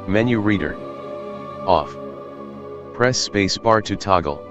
Menu reader. Off. Press spacebar to toggle.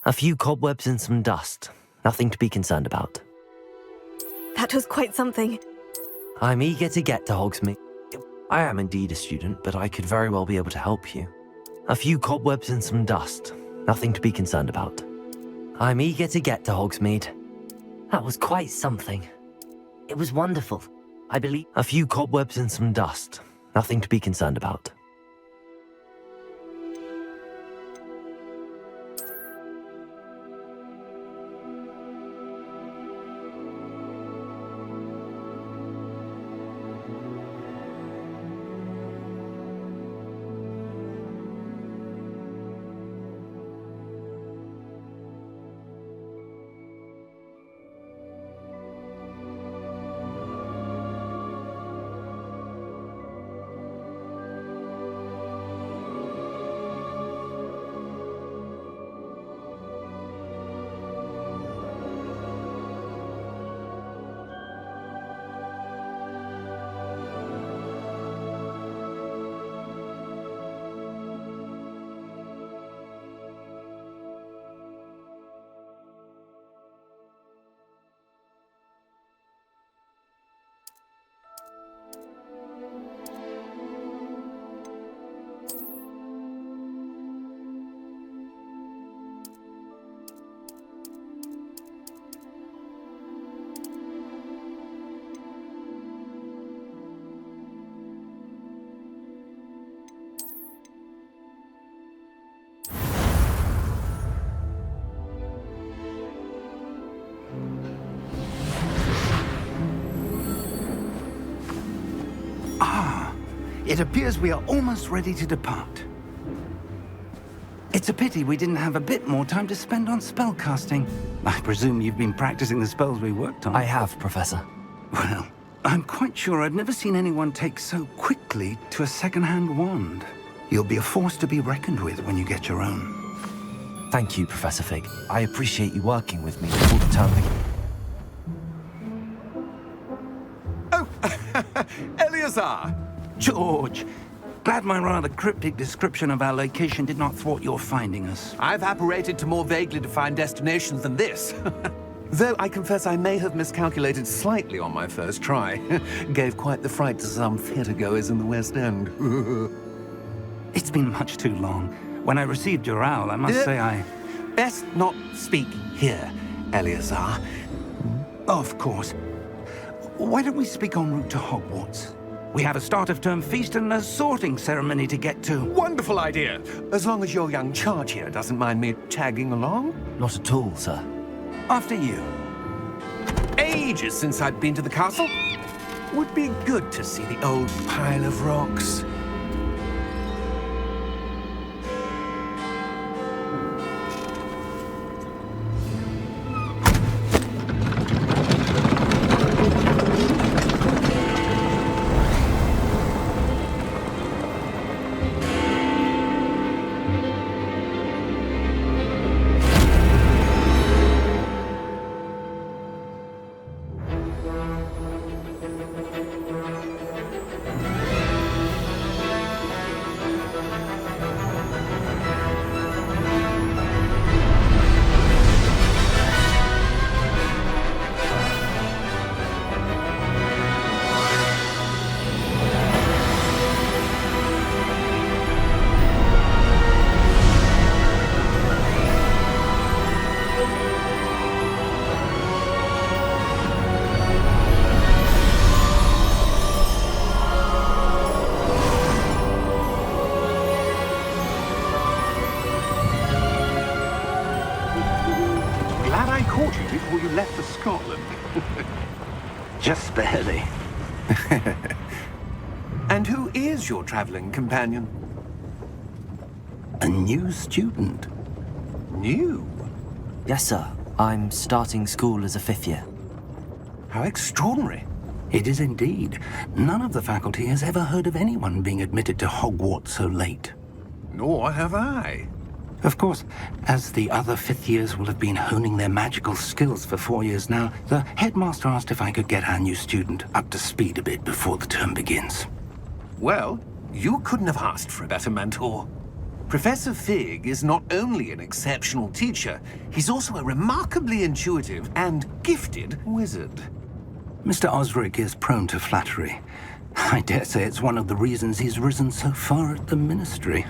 A few cobwebs and some dust. Nothing to be concerned about. That was quite something. I'm eager to get to Hogsmeade. I am indeed a student, but I could very well be able to help you. A few cobwebs and some dust. Nothing to be concerned about. I'm eager to get to Hogsmeade. That was quite something. It was wonderful. I believe... A few cobwebs and some dust. Nothing to be concerned about. It appears we are almost ready to depart. It's a pity we didn't have a bit more time to spend on spellcasting. I presume you've been practicing the spells we worked on. I have, Professor. Well, I'm quite sure I've never seen anyone take so quickly to a second-hand wand. You'll be a force to be reckoned with when you get your own. Thank you, Professor Fig. I appreciate you working with me before the term begins. Oh, Eleazar! George, glad my rather cryptic description of our location did not thwart your finding us. I've apparated to more vaguely defined destinations than this. Though I confess I may have miscalculated slightly on my first try. Gave quite the fright to some theatre-goers in the West End. It's been much too long. When I received your owl, I must say I... Best not speak here, Eleazar. Of course. Why don't we speak en route to Hogwarts? We have a start-of-term feast and a sorting ceremony to get to. Wonderful idea! As long as your young charge here doesn't mind me tagging along. Not at all, sir. After you. Ages since I'd been to the castle. Would be good to see the old pile of rocks. Before you left for Scotland. Just barely. And who is your traveling companion? A new student. New? Yes, sir. I'm starting school as a 5th year. How extraordinary. It is indeed. None of the faculty has ever heard of anyone being admitted to Hogwarts so late. Nor have I. Of course, as the other 5th years will have been honing their magical skills for 4 years now, the headmaster asked if I could get our new student up to speed a bit before the term begins. Well, you couldn't have asked for a better mentor. Professor Fig is not only an exceptional teacher, he's also a remarkably intuitive and gifted wizard. Mr. Osric is prone to flattery. I dare say it's one of the reasons he's risen so far at the Ministry.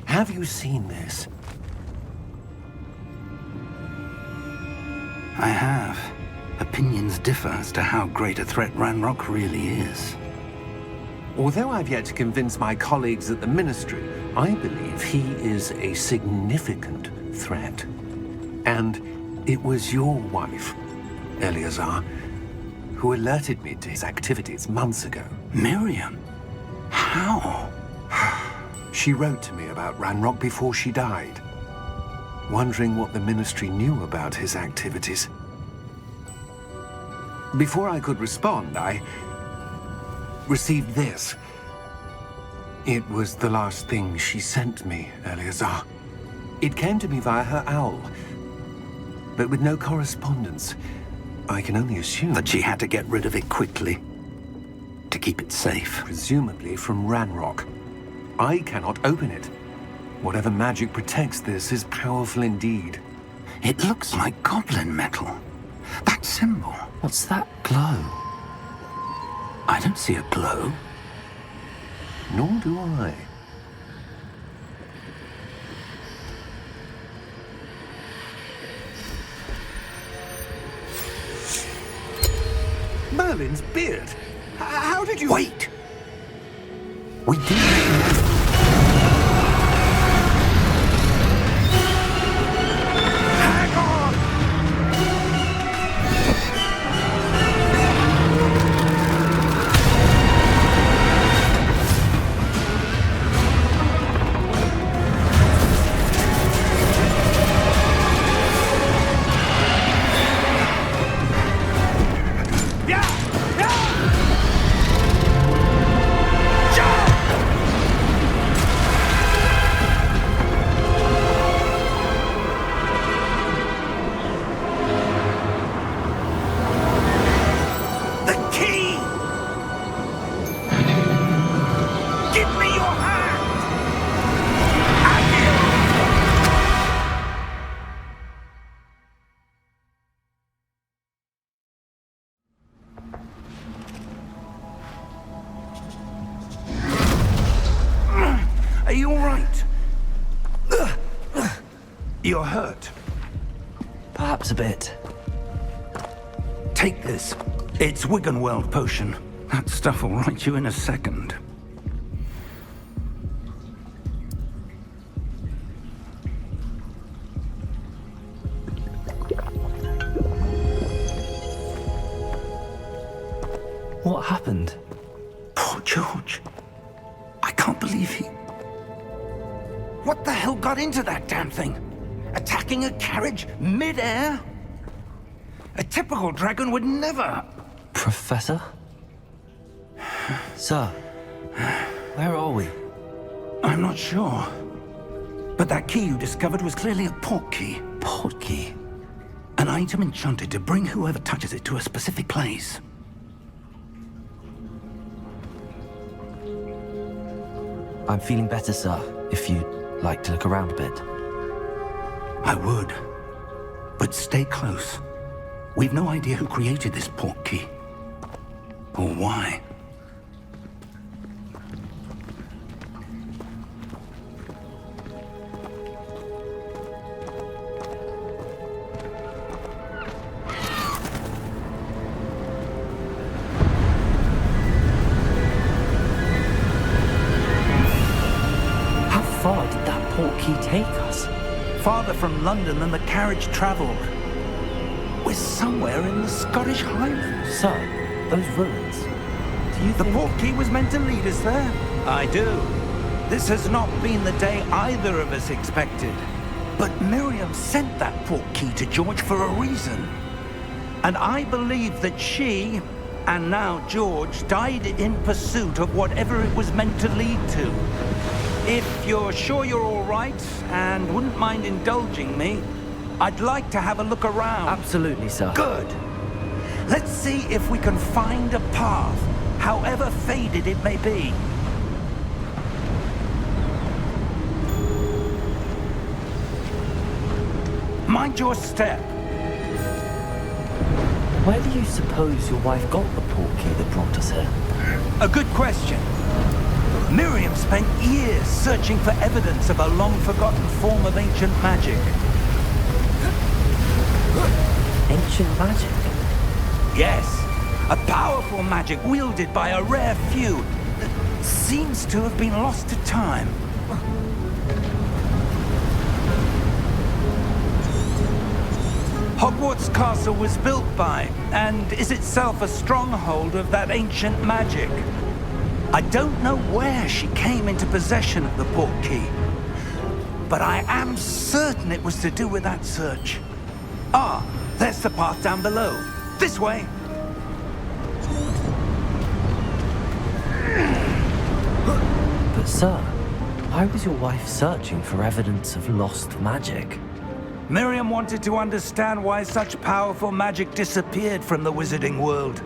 Have you seen this? I have. Opinions differ as to how great a threat Ranrock really is. Although I've yet to convince my colleagues at the Ministry, I believe he is a significant threat. And it was your wife, Eleazar, who alerted me to his activities months ago. Miriam? How? She wrote to me about Ranrock before she died, wondering what the Ministry knew about his activities. Before I could respond, I received this. It was the last thing she sent me, Eleazar. It came to me via her owl, but with no correspondence. I can only assume That she had to get rid of it quickly, to keep it safe. presumably from Ranrock. I cannot open it. Whatever magic protects this is powerful indeed. It looks like goblin metal. That symbol. What's that glow? I don't see a glow. Nor do I. Merlin's beard. How did you... Wait! We did. Hang on! Are you all right? You're hurt. Perhaps a bit. Take this. It's Wiggenweld potion. That stuff will right you in a second. What happened? Poor George. I can't believe he... What the hell got into that damn thing? Attacking a carriage mid-air? A typical dragon would never... Professor? Sir, where are we? I'm not sure. But that key you discovered was clearly a port key. Port key? An item enchanted to bring whoever touches it to a specific place. I'm feeling better, sir, if you'd like to look around a bit. I would. But stay close. We've no idea who created this port key. Or why. How far did that port key take us? Farther from London than the carriage traveled. We're somewhere in the Scottish Highlands. Sir, those ruins. Do you The think... port key was meant to lead us there. I do. This has not been the day either of us expected. But Miriam sent that port key to George for a reason. And I believe that she, and now George, died in pursuit of whatever it was meant to lead to. If you're sure you're all right, and wouldn't mind indulging me, I'd like to have a look around. Absolutely, sir. Good. Let's see if we can find a path, however faded it may be. Mind your step. Where do you suppose your wife got the portkey that brought us here? A good question. Miriam spent years searching for evidence of a long-forgotten form of ancient magic. Ancient magic? Yes, a powerful magic wielded by a rare few that seems to have been lost to time. Hogwarts Castle was built by, and is itself a stronghold of that ancient magic. I don't know where she came into possession of the portkey, but I am certain it was to do with that search. Ah, there's the path down below. This way. But sir, why was your wife searching for evidence of lost magic? Miriam wanted to understand why such powerful magic disappeared from the wizarding world.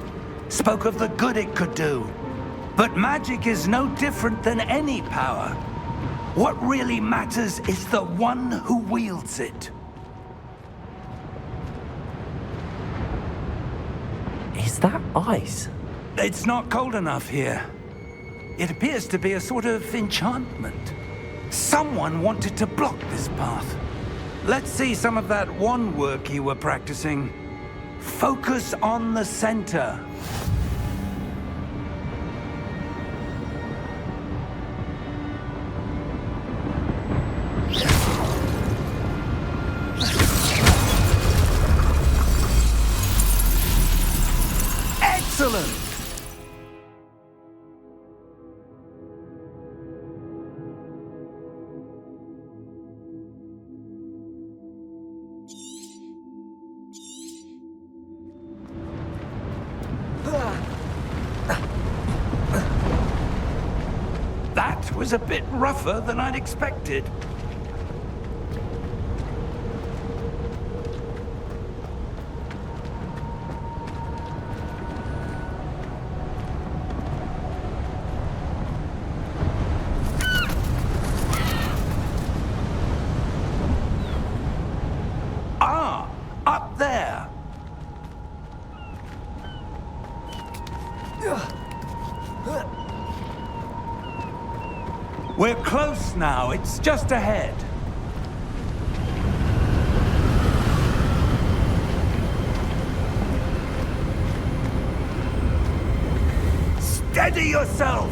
Spoke of the good it could do. But magic is no different than any power. What really matters is the one who wields it. Is that ice? It's not cold enough here. It appears to be a sort of enchantment. Someone wanted to block this path. Let's see some of that wand work you were practicing. Focus on the center. Excellent! That was a bit rougher than I'd expected. Ah, up there. We're close now. It's just ahead. Steady yourself!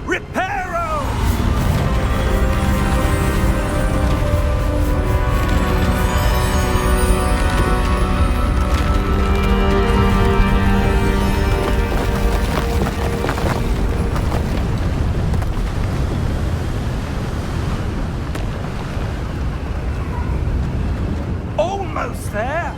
Reparo! Almost there!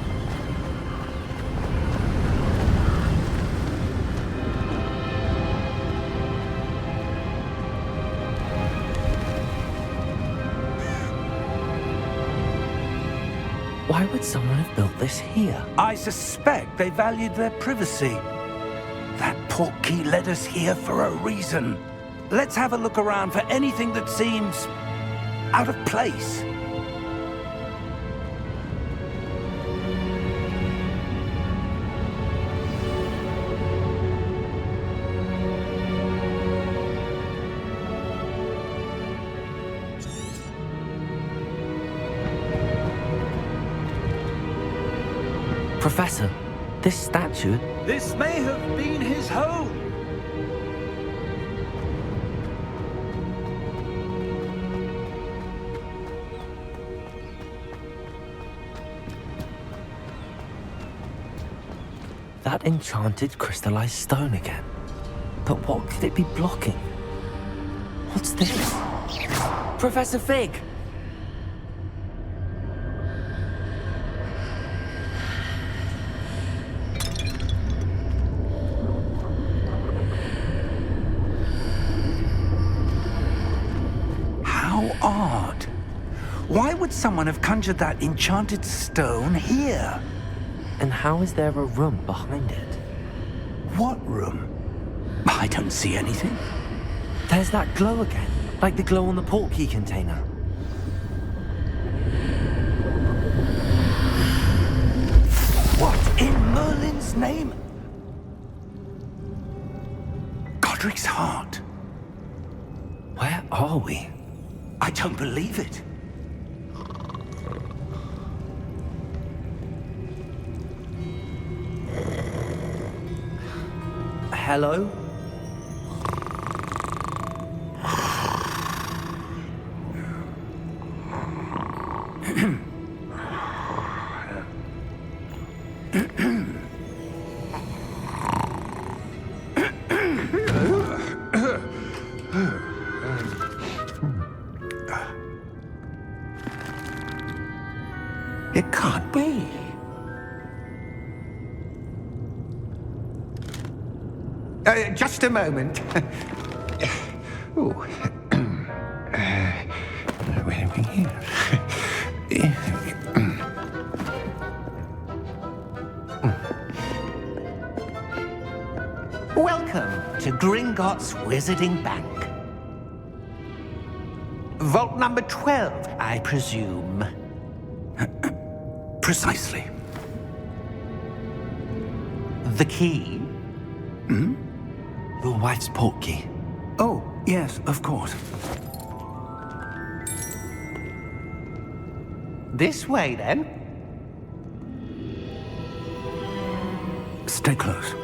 Why would someone have built this here? I suspect they valued their privacy. That portkey led us here for a reason. Let's have a look around for anything that seems out of place. Professor, this statue... This may have been his home. That enchanted crystallized stone again. But what could it be blocking? What's this? Professor Fig! How odd. Why would someone have conjured that enchanted stone here? And how is there a room behind it? What room? I don't see anything. There's that glow again, like the glow on the portkey container. Cedric's heart. Where are we? I don't believe it. Hello? It can't be. Just a moment. Ooh. Where are we here? Welcome to Gringotts Wizarding Bank. Vault number 12, I presume. Precisely. The key? Your wife's portkey. Oh, yes, of course. This way, then. Stay close.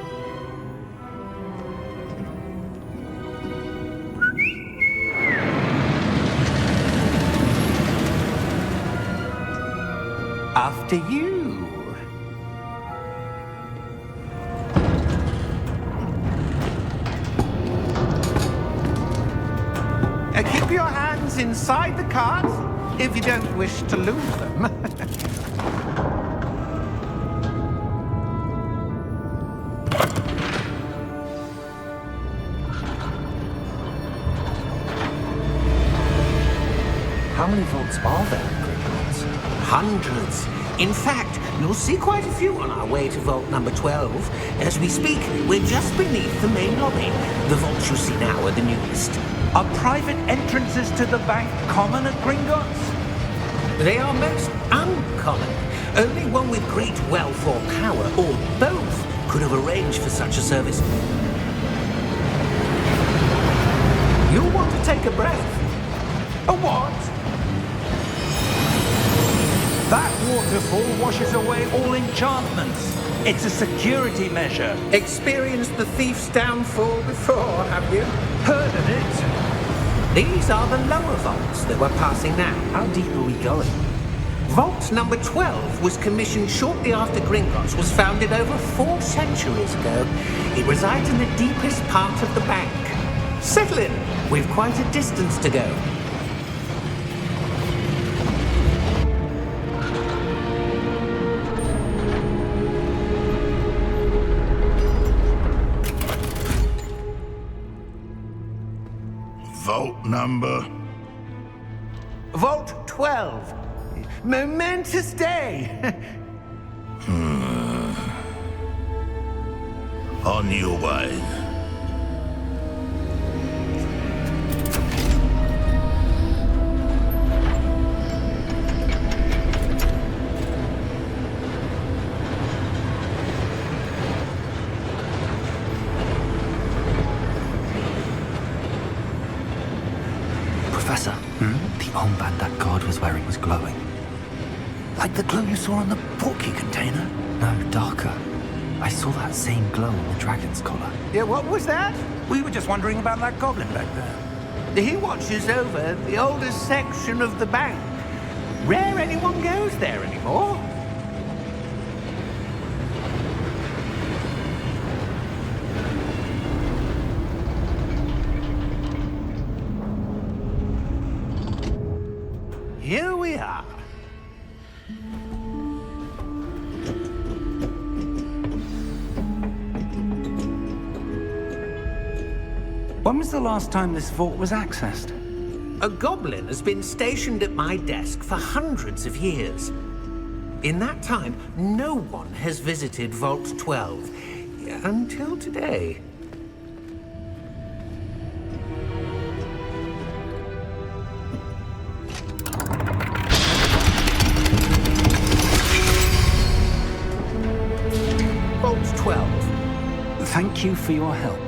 After you. Keep your hands inside the cart if you don't wish to lose them. How many vaults are there in Gringotts? Hundreds. In fact, you'll see quite a few on our way to vault number 12. As we speak, we're just beneath the main lobby. The vaults you see now are the newest. Are private entrances to the bank common at Gringotts? They are most uncommon. Only one with great wealth or power, or both, could have arranged for such a service. You'll want to take a breath. A what? That waterfall washes away all enchantments. It's a security measure. Experienced the thief's downfall before, have you? Heard of it? These are the lower vaults that we're passing now. How deep are we going? Vault number 12 was commissioned shortly after Gringotts was founded over 4 centuries ago. It resides in the deepest part of the bank. Settle in. We've quite a distance to go. Vault number? Vault 12. Momentous day. On your way. Professor, the armband that guard was wearing was glowing. Like the glow you saw on the portkey container? No, darker. I saw that same glow on the dragon's collar. Yeah, what was that? We were just wondering about that goblin back there. He watches over the oldest section of the bank. Rare anyone goes there anymore. Here we are. When was the last time this vault was accessed? A goblin has been stationed at my desk for hundreds of years. In that time, no one has visited Vault 12. Until today. Vault 12. Thank you for your help.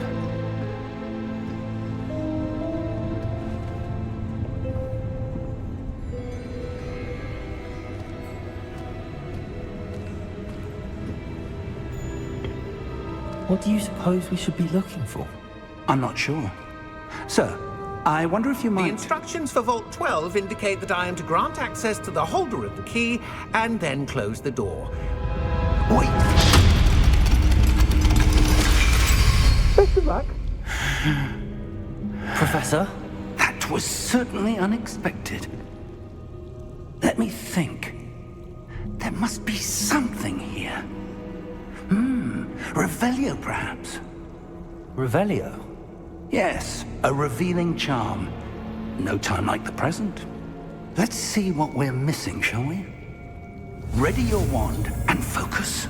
What do you suppose we should be looking for? I'm not sure. Sir, I wonder if you The might... instructions for Vault 12 indicate that I am to grant access to the holder of the key and then close the door. Wait! Best of luck. Professor? That was certainly unexpected. Let me think. There must be something here. Revelio, perhaps? Revelio? Yes, a revealing charm. No time like the present. Let's see what we're missing, shall we? Ready your wand and focus.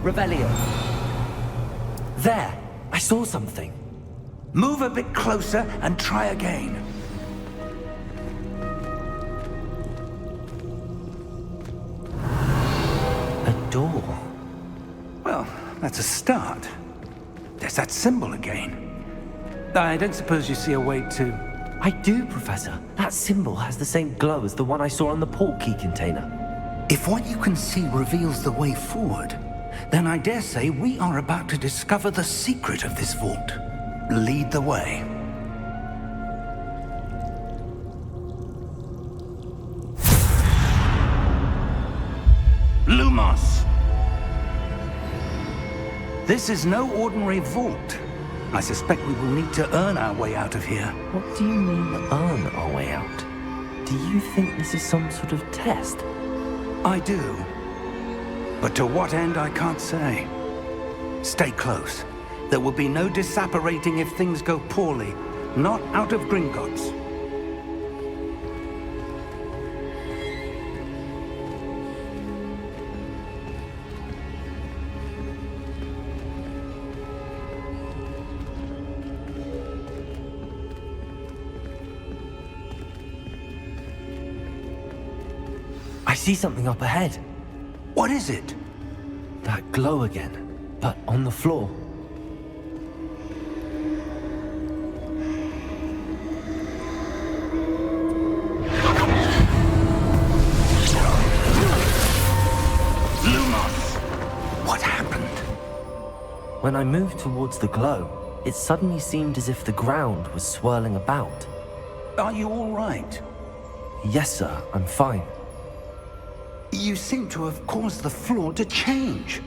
Revelio. There! I saw something. Move a bit closer and try again. A door. Well, that's a start. There's that symbol again. I don't suppose you see a way to... I do, Professor. That symbol has the same glow as the one I saw on the port key container. If what you can see reveals the way forward, then I dare say we are about to discover the secret of this vault. Lead the way. Lumos! This is no ordinary vault. I suspect we will need to earn our way out of here. What do you mean, earn our way out? Do you think this is some sort of test? I do. But to what end, I can't say. Stay close. There will be no disapparating if things go poorly. Not out of Gringotts. I see something up ahead. What is it? That glow again, but on the floor. Lumos! What happened? When I moved towards the glow, it suddenly seemed as if the ground was swirling about. Are you all right? Yes, sir, I'm fine. You seem to have caused the floor to change.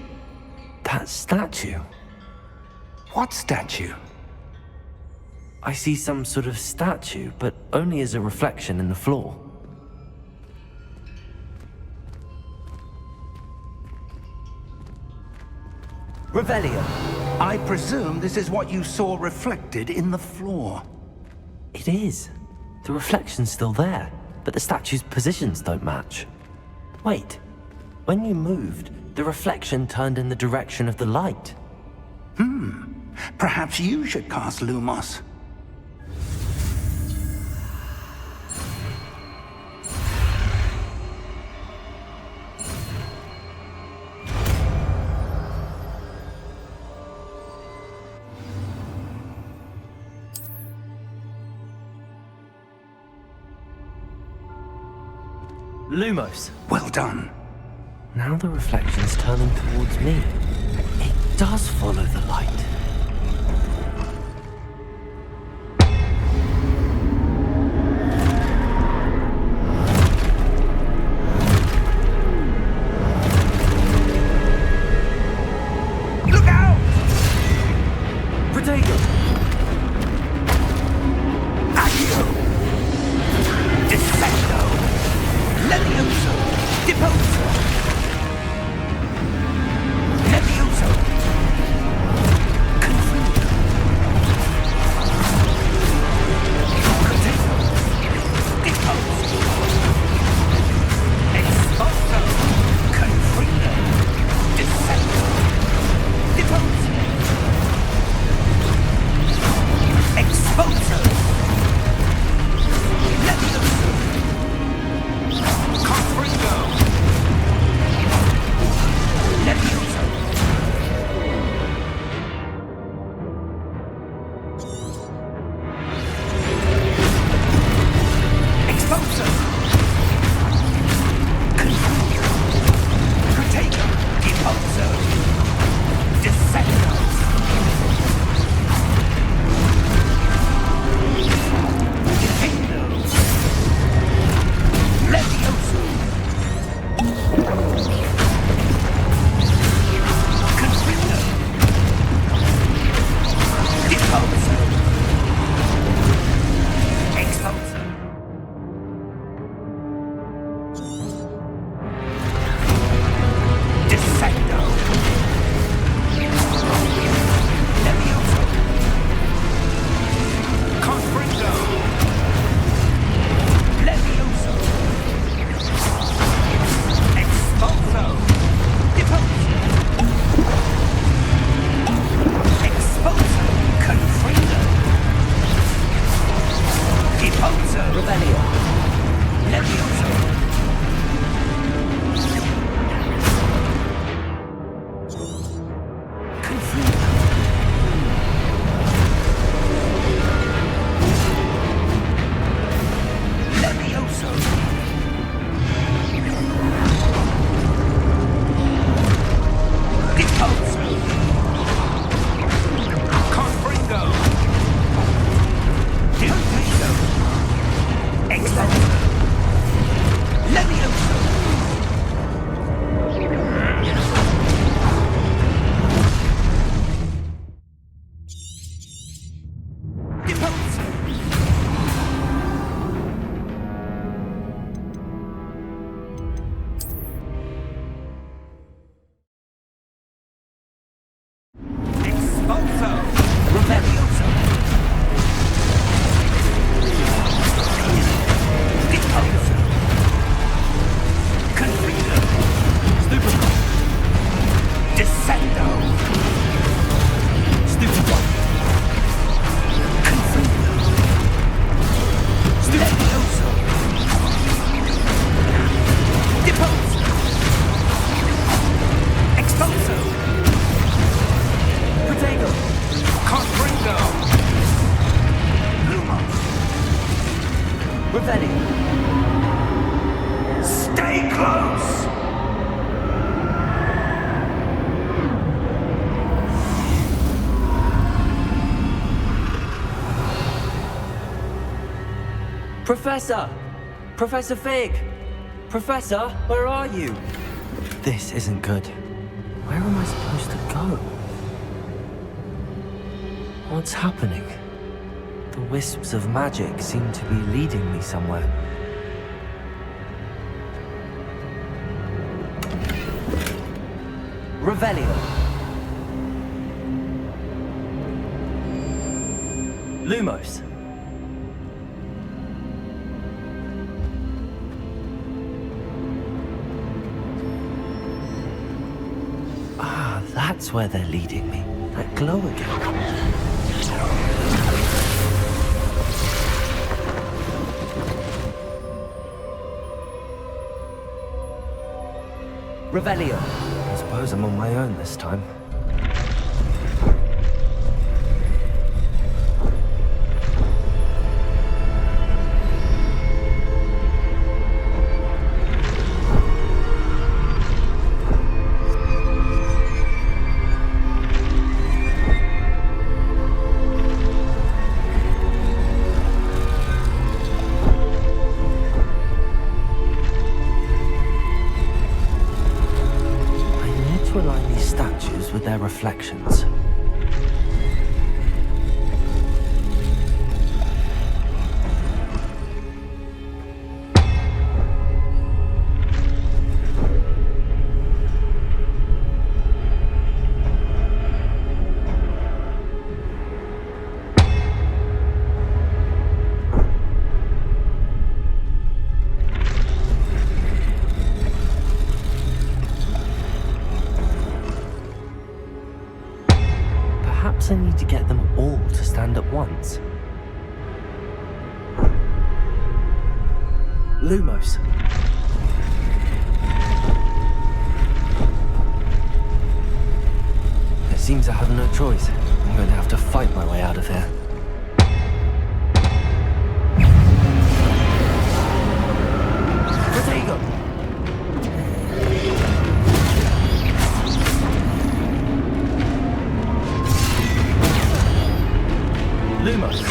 That statue. What statue? I see some sort of statue, but only as a reflection in the floor. Revelio. I presume this is what you saw reflected in the floor. It is. The reflection's still there, but the statue's positions don't match. Wait. When you moved, the reflection turned in the direction of the light. Perhaps you should cast Lumos. Lumos. Well done. Now the reflection's turning towards me. It does follow the light. Look out! Protego! Accio! Defendo! Levioso! Deposo! Levioso! Professor! Professor Fig! Professor, where are you? This isn't good. Where am I supposed to go? What's happening? The wisps of magic seem to be leading me somewhere. Revelio. Lumos. Ah, that's where they're leading me. That glow again. Revelio. I suppose I'm on my own this time. With their reflections. Perhaps I need to get them all to stand at once. Lumos. It seems I have no choice. I'm going to have to fight my way out of here. Protego! Lumos.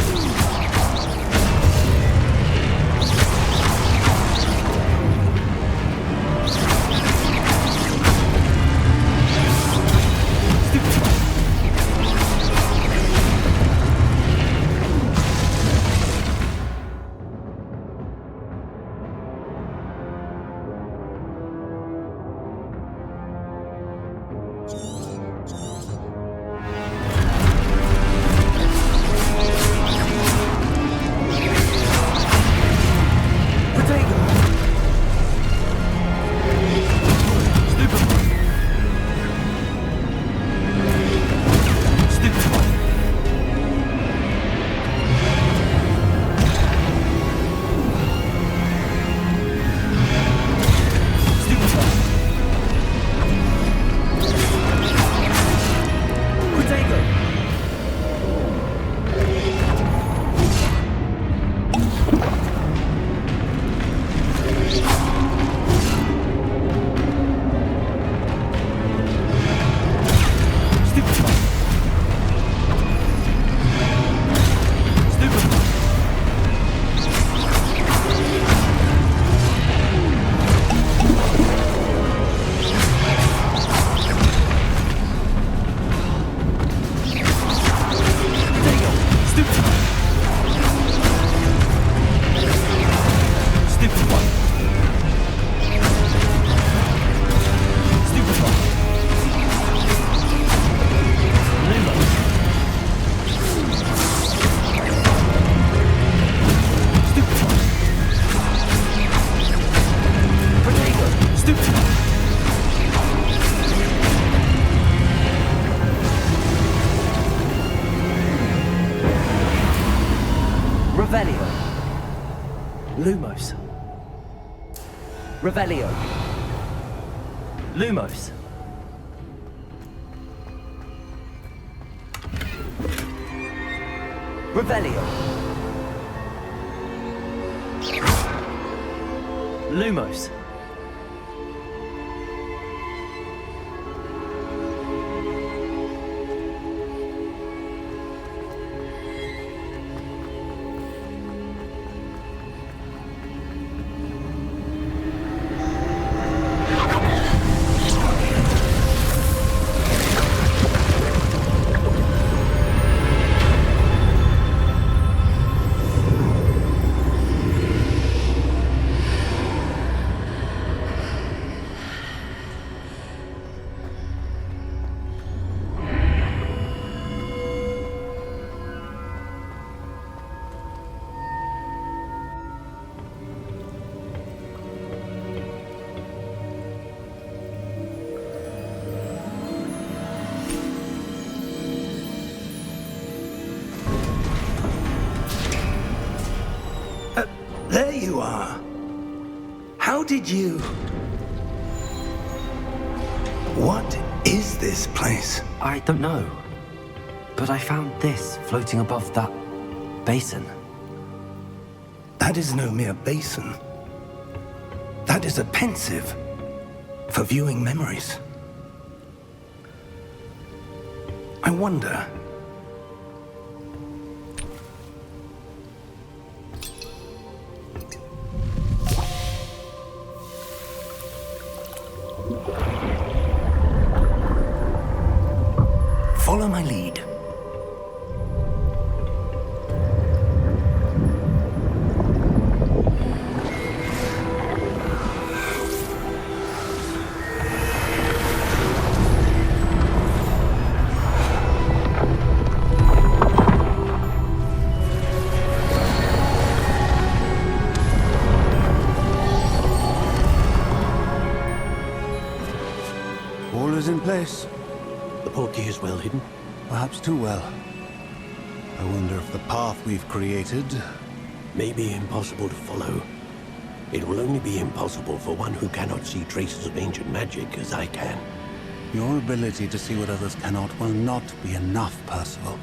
Revelio. Lumos. Revelio. Lumos. Revelio. Lumos. you are. How did you... What is this place? I don't know. But I found this floating above that basin. That is no mere basin. That is a pensive for viewing memories. I wonder... Follow my lead. All is in place. The portkey is well hidden. Perhaps too well. I wonder if the path we've created... May be impossible to follow. It will only be impossible for one who cannot see traces of ancient magic as I can. Your ability to see what others cannot will not be enough, Percival.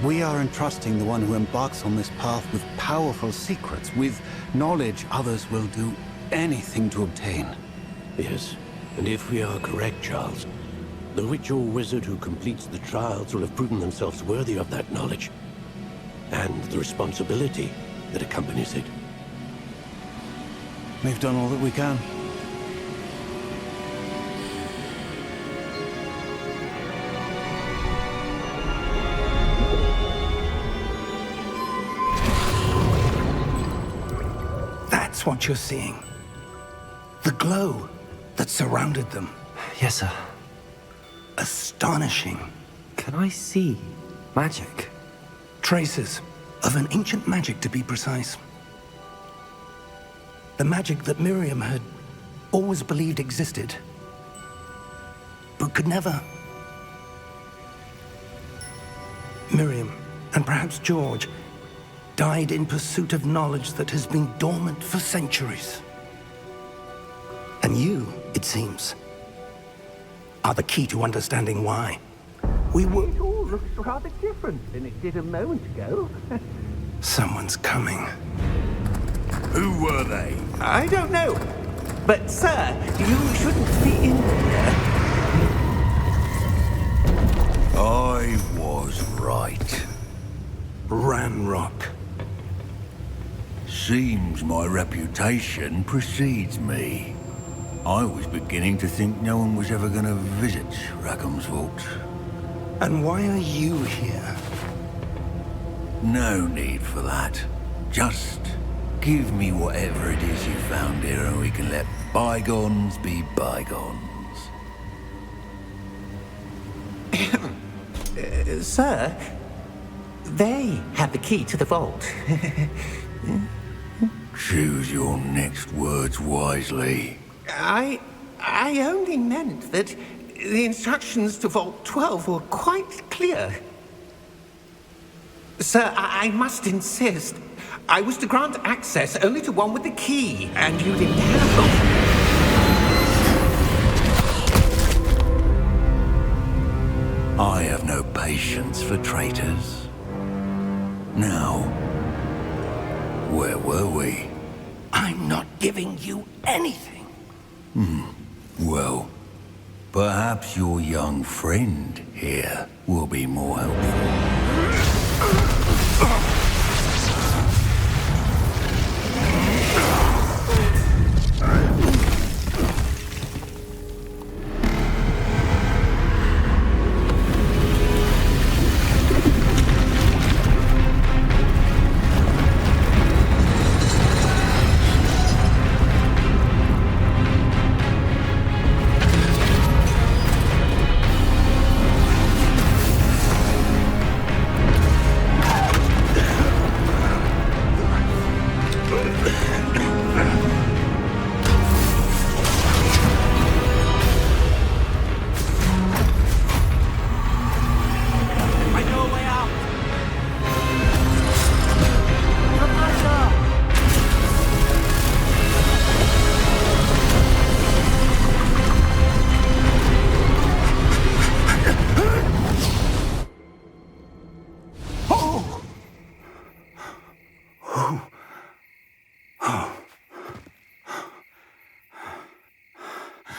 We are entrusting the one who embarks on this path with powerful secrets, with knowledge others will do anything to obtain. Yes, and if we are correct, Charles, the witch or wizard who completes the trials will have proven themselves worthy of that knowledge, and the responsibility that accompanies it. We've done all that we can. That's what you're seeing. The glow that surrounded them. Yes, sir. Astonishing. Can I see magic? Traces of an ancient magic, to be precise. The magic that Miriam had always believed existed, but could never. Miriam, and perhaps George, died in pursuit of knowledge that has been dormant for centuries. And you, it seems, are the key to understanding why. We were... It all looks rather different than it did a moment ago. Someone's coming. Who were they? I don't know. But, sir, you shouldn't be in here. I was right. Ranrock. Seems my reputation precedes me. I was beginning to think no one was ever going to visit Rackham's Vault. And why are you here? No need for that. Just give me whatever it is you found here and we can let bygones be bygones. Sir, they have the key to the vault. Choose your next words wisely. I only meant that the instructions to Vault 12 were quite clear. Sir, I must insist. I was to grant access only to one with the key, and you didn't have I have no patience for traitors. Now, where were we? I'm not giving you anything. Well, perhaps your young friend here will be more helpful.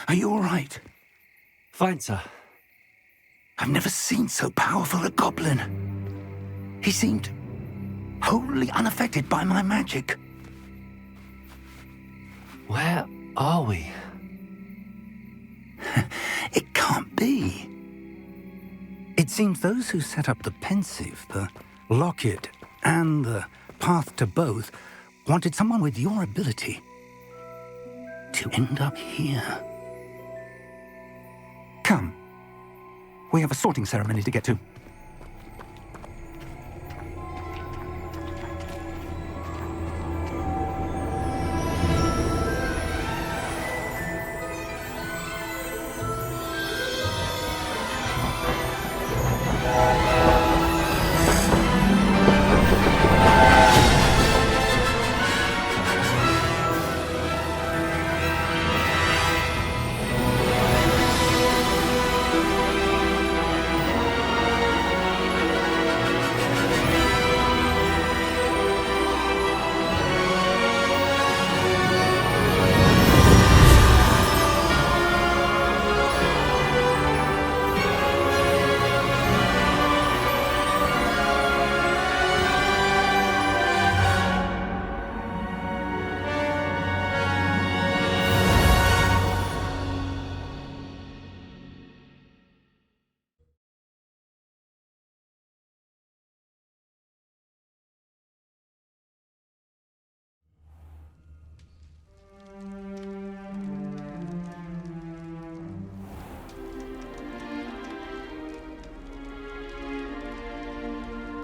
Are you all right? Fine, sir. I've never seen so powerful a goblin. He seemed wholly unaffected by my magic. Where are we? It can't be. It seems those who set up the pensive, the locket, and the path to both wanted someone with your ability to end up here. Come. We have a sorting ceremony to get to.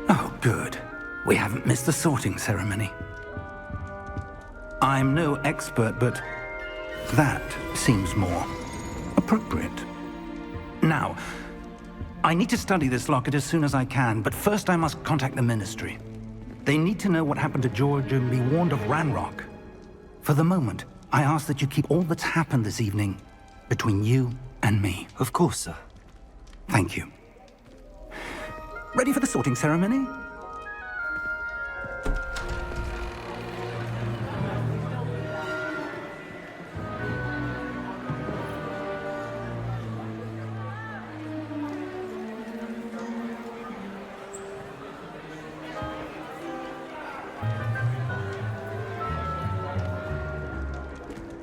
Oh, good. We haven't missed the sorting ceremony. I'm no expert, but that seems more appropriate. Now, I need to study this locket as soon as I can, but first I must contact the Ministry. They need to know what happened to George and be warned of Ranrock. For the moment, I ask that you keep all that's happened this evening between you and me. Of course, sir. Thank you. Ready for the sorting ceremony?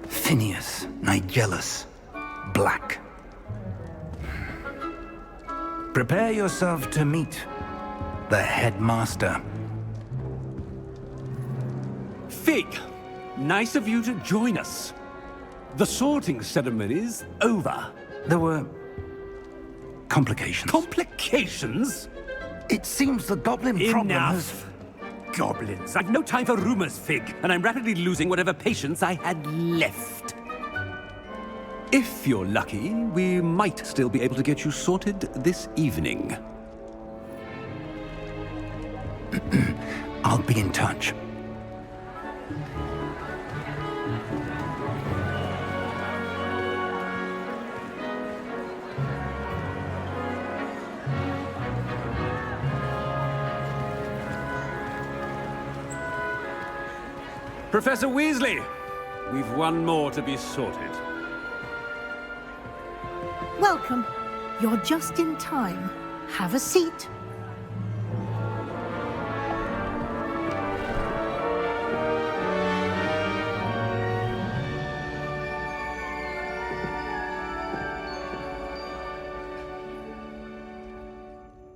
Phineas Nigellus Black. Prepare yourself to meet the headmaster. Fig, nice of you to join us. The sorting ceremony's over. There were complications. Complications? It seems the goblin problem has... Enough. Goblins. I've no time for rumors, Fig, and I'm rapidly losing whatever patience I had left. If you're lucky, we might still be able to get you sorted this evening. I'll be in touch. Professor Weasley, we've one more to be sorted. Welcome. You're just in time. Have a seat.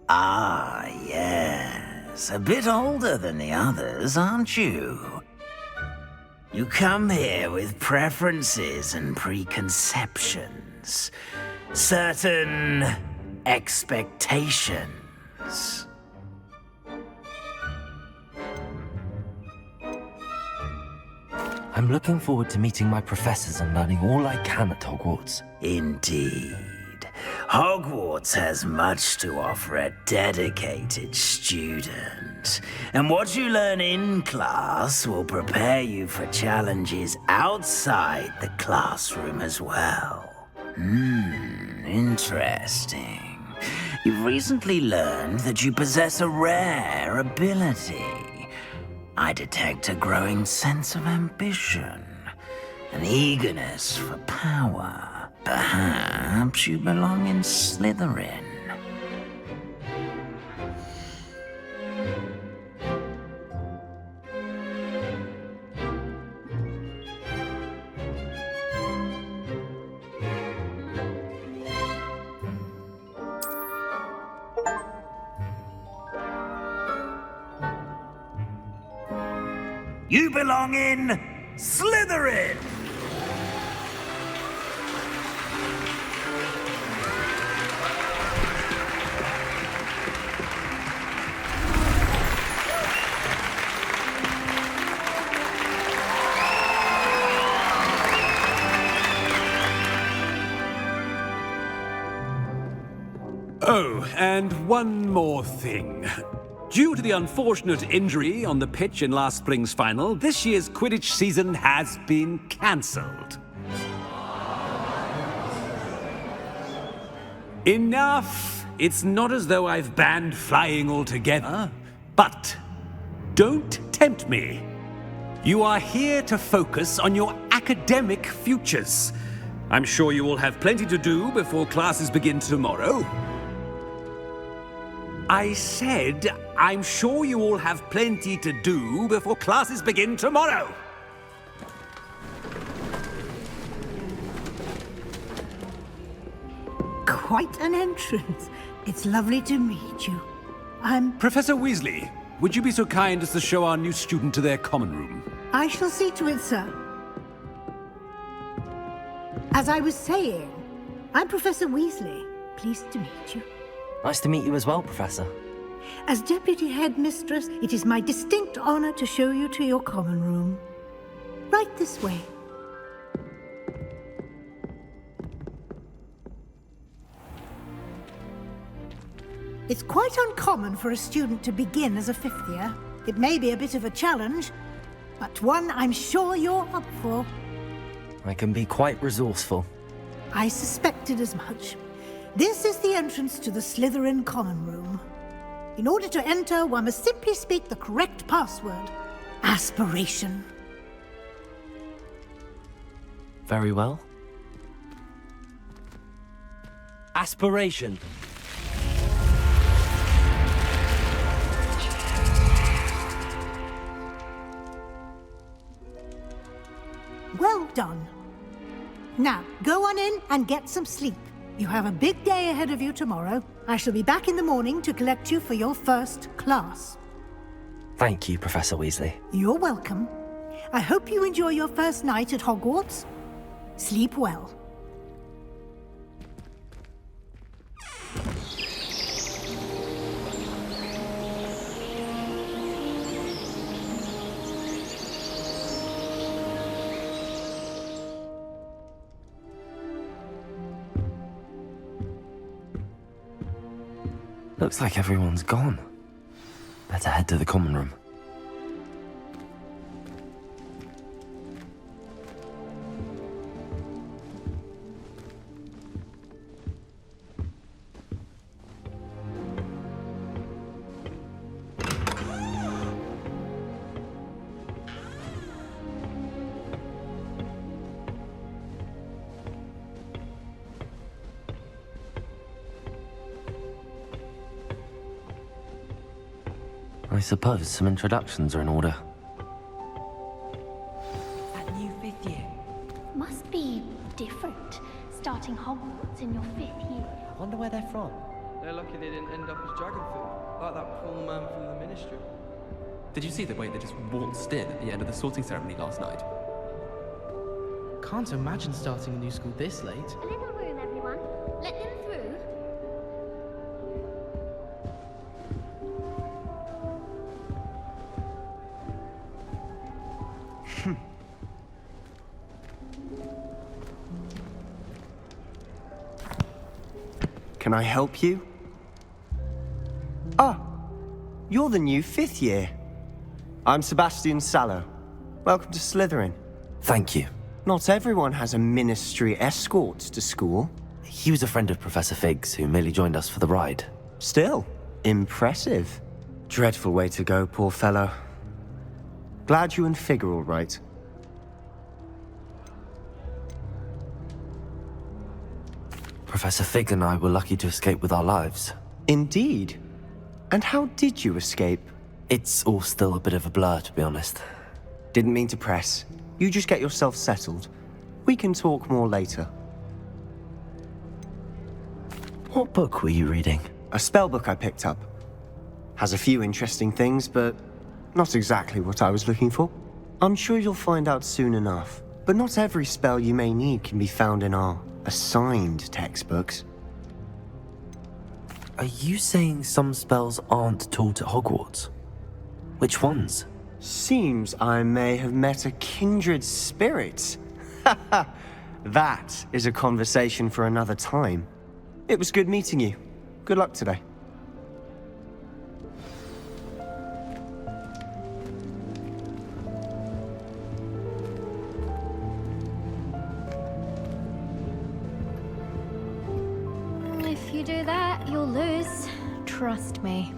Ah, yes. A bit older than the others, aren't you? You come here with preferences and preconceptions. Certain expectations. I'm looking forward to meeting my professors and learning all I can at Hogwarts. Indeed. Hogwarts has much to offer a dedicated student. And what you learn in class will prepare you for challenges outside the classroom as well. Interesting. You've recently learned that you possess a rare ability. I detect a growing sense of ambition, an eagerness for power. Perhaps you belong in Slytherin. You belong in Slytherin! Oh, and one more thing. Due to the unfortunate injury on the pitch in last spring's final, this year's Quidditch season has been cancelled. Enough! It's not as though I've banned flying altogether, but don't tempt me. You are here to focus on your academic futures. I'm sure you will have plenty to do before classes begin tomorrow. I said, I'm sure you all have plenty to do before classes begin tomorrow. Quite an entrance. It's lovely to meet you. Professor Weasley, would you be so kind as to show our new student to their common room? I shall see to it, sir. As I was saying, I'm Professor Weasley. Pleased to meet you. Nice to meet you as well, Professor. As Deputy Headmistress, it is my distinct honor to show you to your common room. Right this way. It's quite uncommon for a student to begin as a fifth year. It may be a bit of a challenge, but one I'm sure you're up for. I can be quite resourceful. I suspected as much. This is the entrance to the Slytherin common room. In order to enter, one must simply speak the correct password. Aspiration. Very well. Aspiration. Well done. Now, go on in and get some sleep. You have a big day ahead of you tomorrow. I shall be back in the morning to collect you for your first class. Thank you, Professor Weasley. You're welcome. I hope you enjoy your first night at Hogwarts. Sleep well. Looks like everyone's gone. Better head to the common room. I suppose some introductions are in order. That new fifth year must be different, starting Hogwarts in your fifth year. I wonder where they're from. They're lucky they didn't end up as dragon food, like that poor man from the Ministry. Did you see the way they just waltzed in at the end of the sorting ceremony last night? Can't imagine starting a new school this late. A little room, everyone. Let them through. Can I help you? Ah, you're the new fifth year. I'm Sebastian Sallow. Welcome to Slytherin. Thank you. Not everyone has a ministry escort to school. He was a friend of Professor Fig's who merely joined us for the ride. Still, impressive. Dreadful way to go, poor fellow. Glad you and Fig are all right. Professor Fig and I were lucky to escape with our lives. Indeed. And how did you escape? It's all still a bit of a blur, to be honest. Didn't mean to press. You just get yourself settled. We can talk more later. What book were you reading? A spell book I picked up. Has a few interesting things, but not exactly what I was looking for. I'm sure you'll find out soon enough. But not every spell you may need can be found in our assigned textbooks. Are you saying some spells aren't taught at Hogwarts? Which ones? Seems I may have met a kindred spirit. That is a conversation for another time. It was good meeting you. Good luck today. If you do that, you'll lose. Trust me.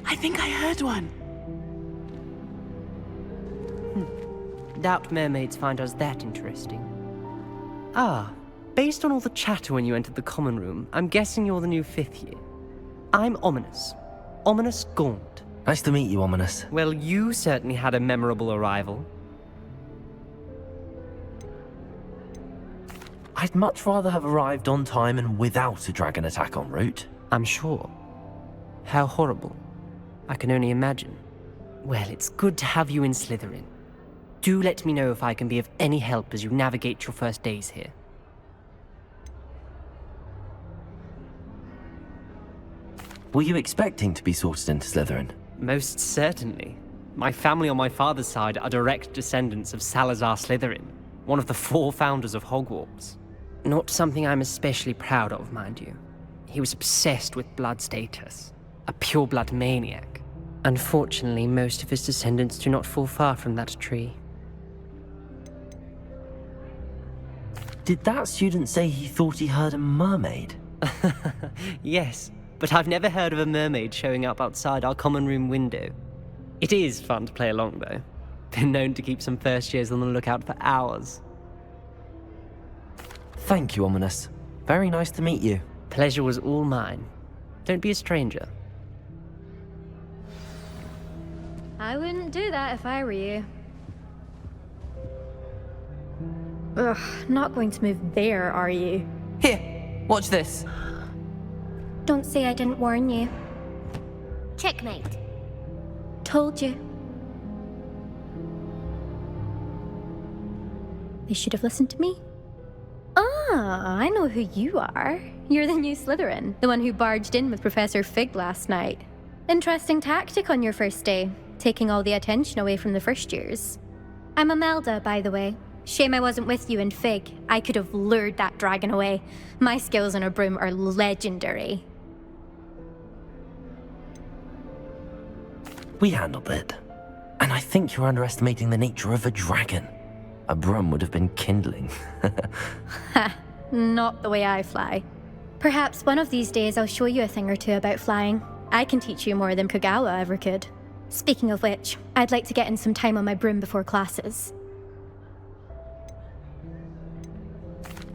I think I heard one. Doubt mermaids find us that interesting. Ah, based on all the chatter when you entered the common room, I'm guessing you're the new 5th year. I'm Ominous. Ominous Gaunt. Nice to meet you, Ominous. Well, you certainly had a memorable arrival. I'd much rather have arrived on time and without a dragon attack en route. I'm sure. How horrible. I can only imagine. Well, it's good to have you in Slytherin. Do let me know if I can be of any help as you navigate your first days here. Were you expecting to be sorted into Slytherin? Most certainly. My family on my father's side are direct descendants of Salazar Slytherin, one of the 4 founders of Hogwarts. Not something I'm especially proud of, mind you. He was obsessed with blood status. A pure-blood maniac. Unfortunately, most of his descendants do not fall far from that tree. Did that student say he thought he heard a mermaid? Yes, but I've never heard of a mermaid showing up outside our common room window. It is fun to play along, though. Been known to keep some first years on the lookout for hours. Thank you, Ominous. Very nice to meet you. Pleasure was all mine. Don't be a stranger. I wouldn't do that if I were you. Ugh, not going to move there, are you? Here, watch this. Don't say I didn't warn you. Checkmate. Told you. They should have listened to me. Ah, I know who you are. You're the new Slytherin, the one who barged in with Professor Fig last night. Interesting tactic on your first day, taking all the attention away from the first years. I'm Imelda, by the way. Shame I wasn't with you in Fig. I could have lured that dragon away. My skills on a broom are legendary. We handled it. And I think you're underestimating the nature of a dragon. A broom would have been kindling. Ha, not the way I fly. Perhaps one of these days I'll show you a thing or two about flying. I can teach you more than Kogawa ever could. Speaking of which, I'd like to get in some time on my broom before classes.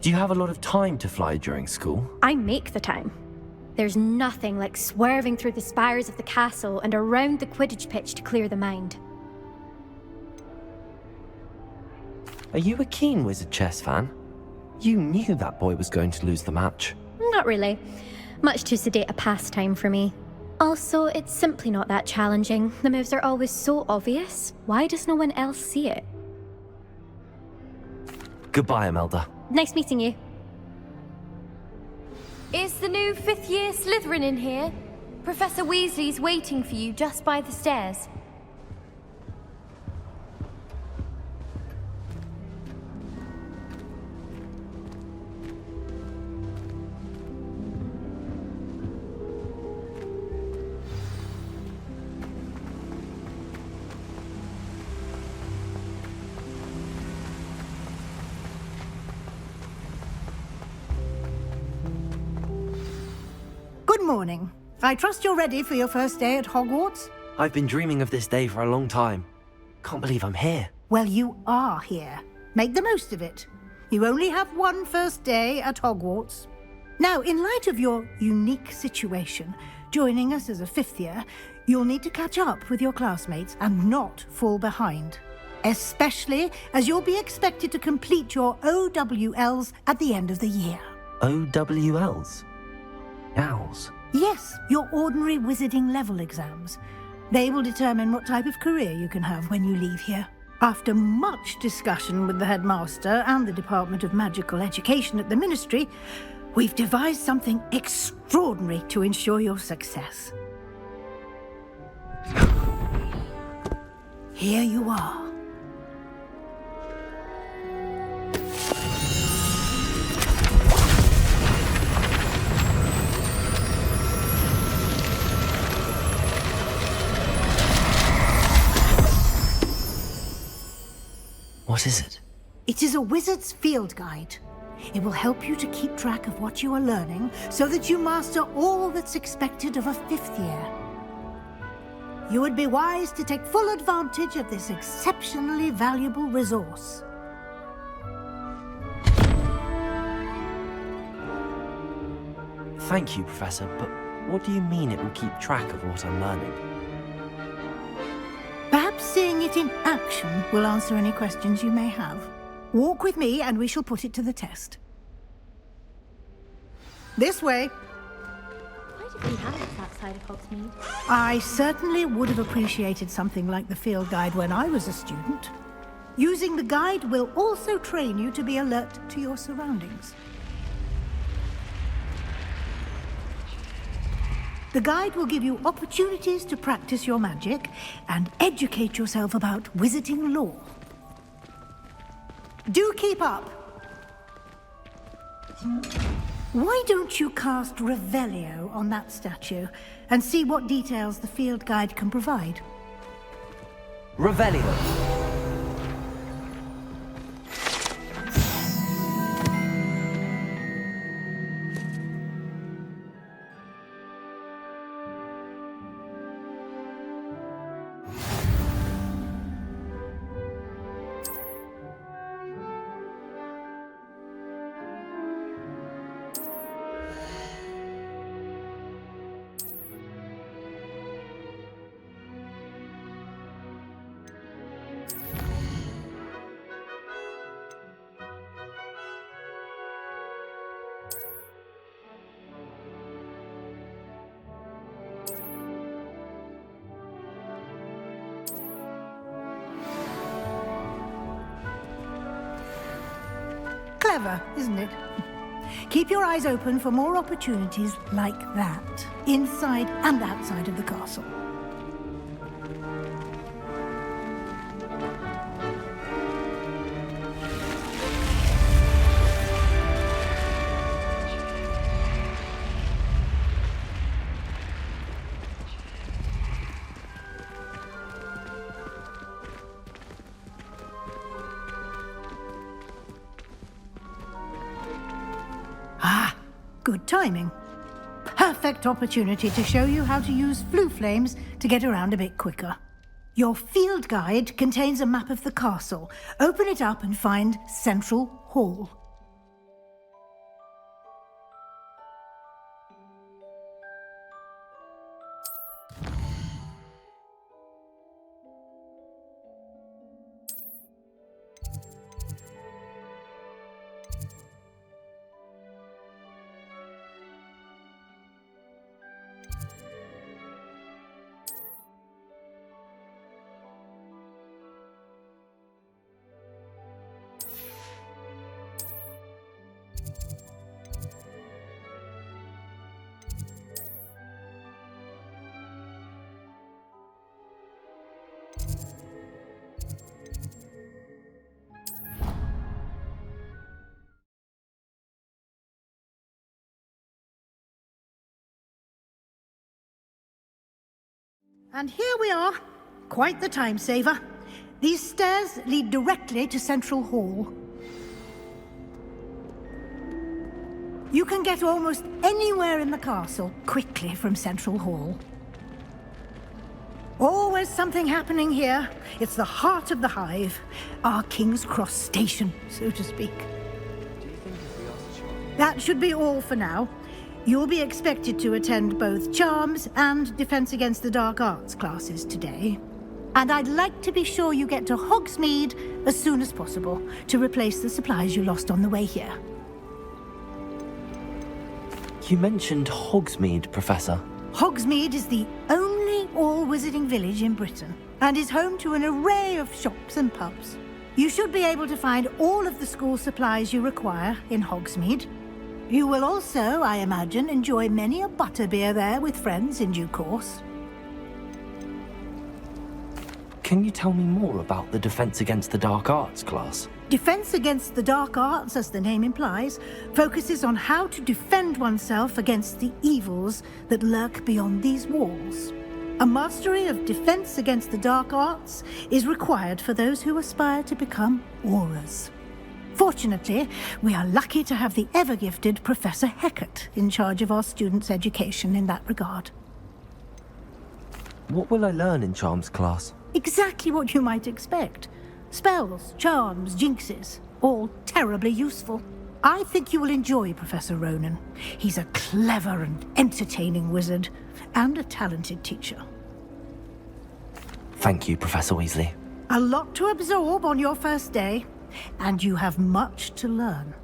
Do you have a lot of time to fly during school? I make the time. There's nothing like swerving through the spires of the castle and around the Quidditch pitch to clear the mind. Are you a keen Wizard chess fan? You knew that boy was going to lose the match. Not really. Much too sedate a pastime for me. Also, it's simply not that challenging. The moves are always so obvious. Why does no one else see it? Goodbye, Imelda. Nice meeting you. Is the new 5th year Slytherin in here? Professor Weasley's waiting for you just by the stairs. Good morning. I trust you're ready for your first day at Hogwarts? I've been dreaming of this day for a long time. Can't believe I'm here. Well, you are here. Make the most of it. You only have one first day at Hogwarts. Now, in light of your unique situation, joining us as a fifth year, you'll need to catch up with your classmates and not fall behind. Especially as you'll be expected to complete your OWLs at the end of the year. OWLs? Owls? Yes, your ordinary wizarding level exams. They will determine what type of career you can have when you leave here. After much discussion with the headmaster and the Department of Magical Education at the Ministry, we've devised something extraordinary to ensure your success. Here you are. What is it? It is a wizard's field guide. It will help you to keep track of what you are learning so that you master all that's expected of a fifth year. You would be wise to take full advantage of this exceptionally valuable resource. Thank you, Professor, but what do you mean it will keep track of what I'm learning? Perhaps seeing it in action will answer any questions you may have. Walk with me and we shall put it to the test. This way. Why did we have this outside of Hogsmeade? I certainly would have appreciated something like the field guide when I was a student. Using the guide will also train you to be alert to your surroundings. The guide will give you opportunities to practice your magic and educate yourself about wizarding lore. Do keep up! Why don't you cast Revelio on that statue and see what details the field guide can provide? Revelio. Clever, isn't it? Keep your eyes open for more opportunities like that, inside and outside of the castle. Good timing. Perfect opportunity to show you how to use flue flames to get around a bit quicker. Your field guide contains a map of the castle. Open it up and find Central Hall. And here we are. Quite the time saver. These stairs lead directly to Central Hall. You can get almost anywhere in the castle quickly from Central Hall. Always something happening here. It's the heart of the hive. Our King's Cross station, so to speak. That should be all for now. You'll be expected to attend both Charms and Defense Against the Dark Arts classes today. And I'd like to be sure you get to Hogsmeade as soon as possible to replace the supplies you lost on the way here. You mentioned Hogsmeade, Professor. Hogsmeade is the only all-wizarding village in Britain and is home to an array of shops and pubs. You should be able to find all of the school supplies you require in Hogsmeade. You will also, I imagine, enjoy many a butterbeer there with friends in due course. Can you tell me more about the Defense Against the Dark Arts class? Defense Against the Dark Arts, as the name implies, focuses on how to defend oneself against the evils that lurk beyond these walls. A mastery of Defense Against the Dark Arts is required for those who aspire to become Aurors. Fortunately, we are lucky to have the ever-gifted Professor Hecat in charge of our students' education in that regard. What will I learn in Charms class? Exactly what you might expect. Spells, charms, jinxes, all terribly useful. I think you will enjoy Professor Ronan. He's a clever and entertaining wizard, and a talented teacher. Thank you, Professor Weasley. A lot to absorb on your first day, and you have much to learn.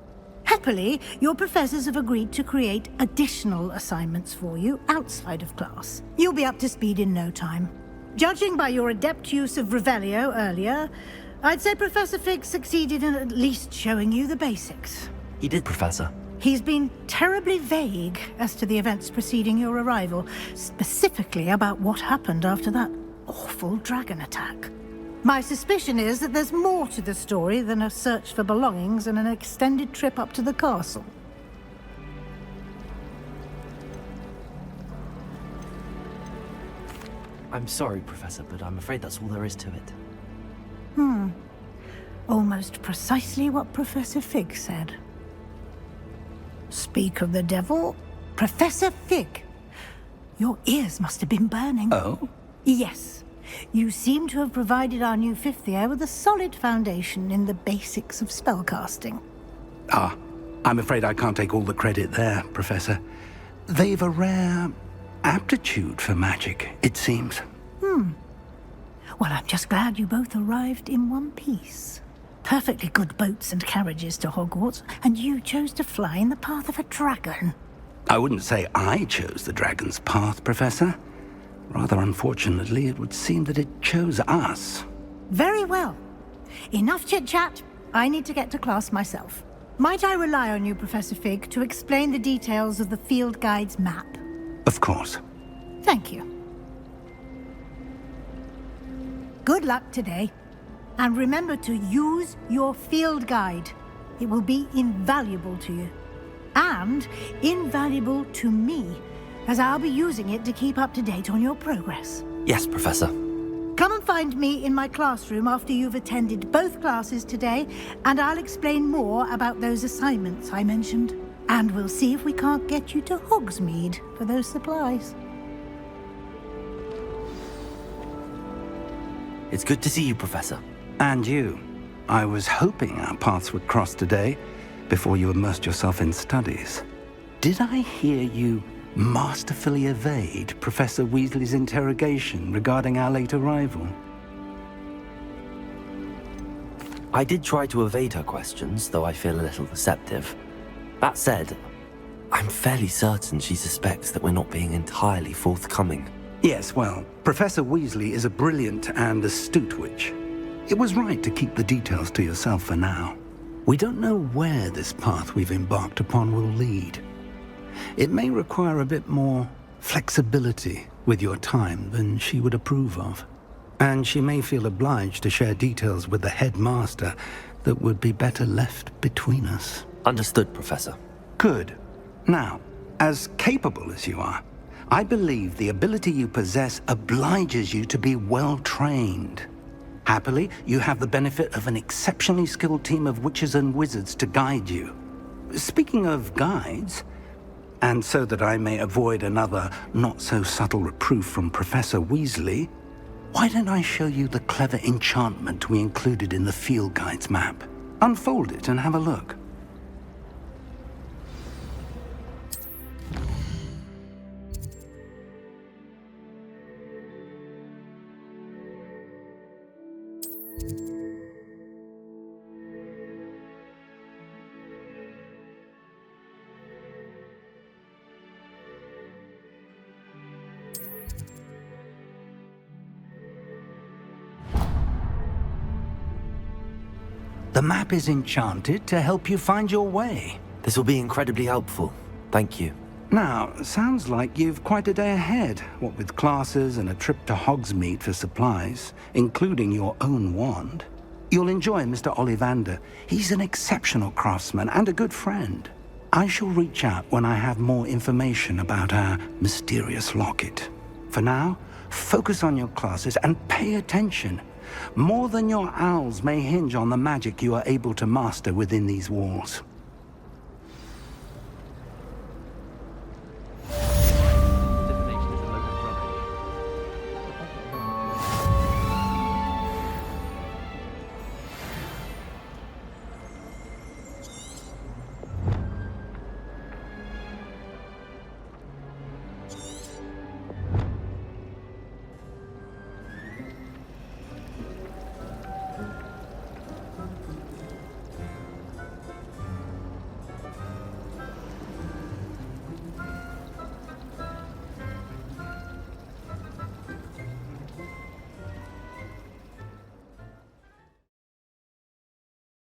Happily, your professors have agreed to create additional assignments for you outside of class. You'll be up to speed in no time. Judging by your adept use of Revelio earlier, I'd say Professor Fig succeeded in at least showing you the basics. He did, Professor. He's been terribly vague as to the events preceding your arrival, specifically about what happened after that awful dragon attack. My suspicion is that there's more to the story than a search for belongings and an extended trip up to the castle. I'm sorry, Professor, but I'm afraid that's all there is to it. Almost precisely what Professor Fig said. Speak of the devil, Professor Fig. Your ears must have been burning. Oh? Yes. You seem to have provided our new fifth year with a solid foundation in the basics of spellcasting. Ah, I'm afraid I can't take all the credit there, Professor. They've a rare aptitude for magic, it seems. Well, I'm just glad you both arrived in one piece. Perfectly good boats and carriages to Hogwarts, and you chose to fly in the path of a dragon. I wouldn't say I chose the dragon's path, Professor. Rather unfortunately, it would seem that it chose us. Very well. Enough chit-chat. I need to get to class myself. Might I rely on you, Professor Fig, to explain the details of the field guide's map? Of course. Thank you. Good luck today. And remember to use your field guide. It will be invaluable to you. And invaluable to me, as I'll be using it to keep up to date on your progress. Yes, Professor. Come and find me in my classroom after you've attended both classes today, and I'll explain more about those assignments I mentioned. And we'll see if we can't get you to Hogsmeade for those supplies. It's good to see you, Professor. And you. I was hoping our paths would cross today, before you immersed yourself in studies. Did I hear you masterfully evade Professor Weasley's interrogation regarding our late arrival? I did try to evade her questions, though I feel a little receptive. That said, I'm fairly certain she suspects that we're not being entirely forthcoming. Yes, well, Professor Weasley is a brilliant and astute witch. It was right to keep the details to yourself for now. We don't know where this path we've embarked upon will lead. It may require a bit more flexibility with your time than she would approve of. And she may feel obliged to share details with the headmaster that would be better left between us. Understood, Professor. Good. Now, as capable as you are, I believe the ability you possess obliges you to be well trained. Happily, you have the benefit of an exceptionally skilled team of witches and wizards to guide you. Speaking of guides, and so that I may avoid another not-so-subtle reproof from Professor Weasley, Why don't I show you the clever enchantment we included in the field guide's map? Unfold it and have a look. The map is enchanted to help you find your way. This will be incredibly helpful. Thank you. Now, sounds like you've quite a day ahead, what with classes and a trip to Hogsmeade for supplies, including your own wand. You'll enjoy Mr. Ollivander. He's an exceptional craftsman and a good friend. I shall reach out when I have more information about our mysterious locket. For now, focus on your classes and pay attention. More than your owls may hinge on the magic you are able to master within these walls.